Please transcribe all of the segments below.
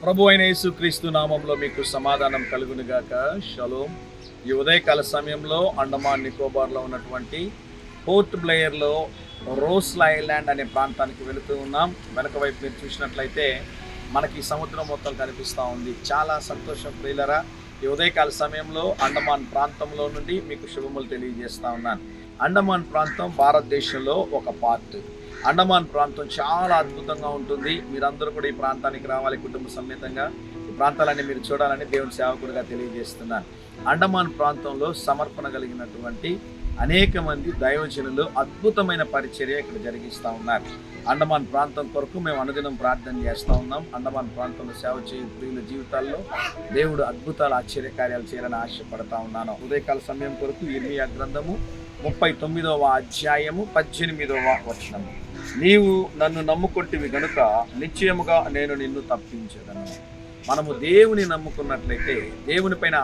ప్రభు అయిన యేసుక్రీస్తు నామంలో మీకు సమాధానం కలుగునుగాక. షలోమ్. ఈ ఉదయకాల సమయంలో అండమాన్ నికోబార్లో ఉన్నటువంటి పోర్ట్ బ్లెయిర్లో రోస్లా ఐలాండ్ అనే ప్రాంతానికి వెళుతూ ఉన్నాం. వెనక వైపు మీరు చూసినట్లయితే మనకి సముద్రం మొత్తం కనిపిస్తూ ఉంది. చాలా సంతోషం ప్రియులరా. ఈ ఉదయకాల సమయంలో అండమాన్ ప్రాంతంలో నుండి మీకు శుభములు తెలియజేస్తా ఉన్నాను. అండమాన్ ప్రాంతం భారతదేశంలో ఒక పార్ట్. అండమాన్ ప్రాంతం చాలా అద్భుతంగా ఉంటుంది. మీరందరూ కూడా ఈ ప్రాంతానికి రావాలి కుటుంబ సమేతంగా. ఈ ప్రాంతాలన్నీ మీరు చూడాలని దేవుని సేవకుడిగా తెలియజేస్తున్నాను. అండమాన్ ప్రాంతంలో సమర్పణ కలిగినటువంటి అనేక మంది దైవజనులు అద్భుతమైన పరిచర్య ఇక్కడ జరిగిస్తూ ఉన్నారు. అండమాన్ ప్రాంతం కొరకు మేము అనుదినం ప్రార్థన చేస్తూ ఉన్నాం. అండమాన్ ప్రాంతంలో సేవ చేయ ప్రియుల జీవితాల్లో దేవుడు అద్భుతాలు ఆశ్చర్యకార్యాలు చేయాలని ఆశపడతా ఉన్నాను. ఉదయకాల సమయం కొరకు ఇర్మియా గ్రంథము 39వ అధ్యాయము 18వ వచనము. నీవు నన్ను నమ్ముకొంటివి గనుక నిశ్చయముగా నేను నిన్ను తప్పించేదను. మనము దేవుని నమ్ముకున్నట్లయితే, దేవుని పైన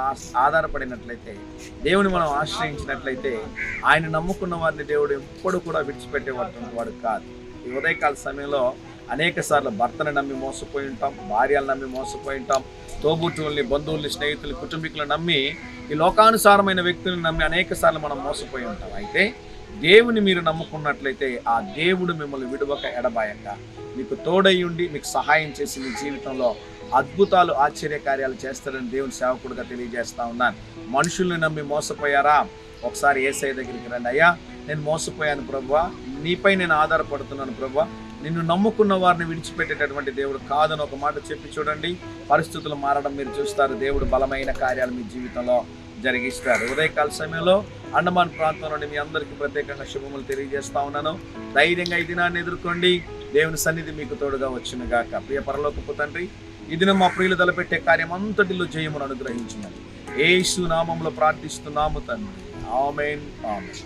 ఆధారపడినట్లయితే, దేవుని మనం ఆశ్రయించినట్లయితే, ఆయన నమ్ముకున్న వారిని దేవుడు ఎప్పుడు కూడా విడిచిపెట్టేవాడు వాడు కాదు. ఈ ఉదయకాల సమయంలో అనేక సార్లు భర్తను నమ్మి మోసపోయి ఉంటాం, భార్యలను నమ్మి మోసపోయి ఉంటాం, తోబుట్టువుల్ని, బంధువుల్ని, స్నేహితుల్ని, కుటుంబీకులను నమ్మి, ఈ లోకానుసారమైన వ్యక్తులను నమ్మి అనేక సార్లు మనం మోసపోయి ఉంటాం. అయితే దేవుని మీరు నమ్ముకున్నట్లయితే ఆ దేవుడు మిమ్మల్ని విడువక ఎడబాయక మీకు తోడై ఉండి మీకు సహాయం చేసి మీ జీవితంలో అద్భుతాలు ఆశ్చర్యకార్యాలు చేస్తారని దేవుని సేవకుడిగా తెలియజేస్తా ఉన్నాను. మనుషుల్ని నమ్మి మోసపోయారా? ఒకసారి యేసయ్య దగ్గరికి రండి. అయ్యా, నేను మోసపోయాను ప్రభువా, నీపై నేను ఆధారపడుతున్నాను ప్రభువా, నిన్ను నమ్ముకున్న వారిని విడిచిపెట్టేటటువంటి దేవుడు కాదని ఒక మాట చెప్పి చూడండి. పరిస్థితులు మారడం మీరు చూస్తారు. దేవుడు బలమైన కార్యాలు మీ జీవితంలో జరిగిస్తాడు. ఉదయకాల సమయంలో అండమాన్ ప్రాంతం నుండి మీ అందరికీ ప్రత్యేకంగా శుభములు తెలియజేస్తా ఉన్నాను. ధైర్యంగా ఈ దినాన్ని ఎదుర్కోండి. దేవుని సన్నిధి మీకు తోడుగా వచ్చును గాక. ప్రియ పరలోకపు తండ్రి, ఈ దినం మా ప్రియులు తలపెట్టే కార్యం అంతటిలో జయమును అనుగ్రహించుమని యేసు నామములో ప్రార్థిస్తున్నాము తండ్రి. ఆమేన్, ఆమేన్.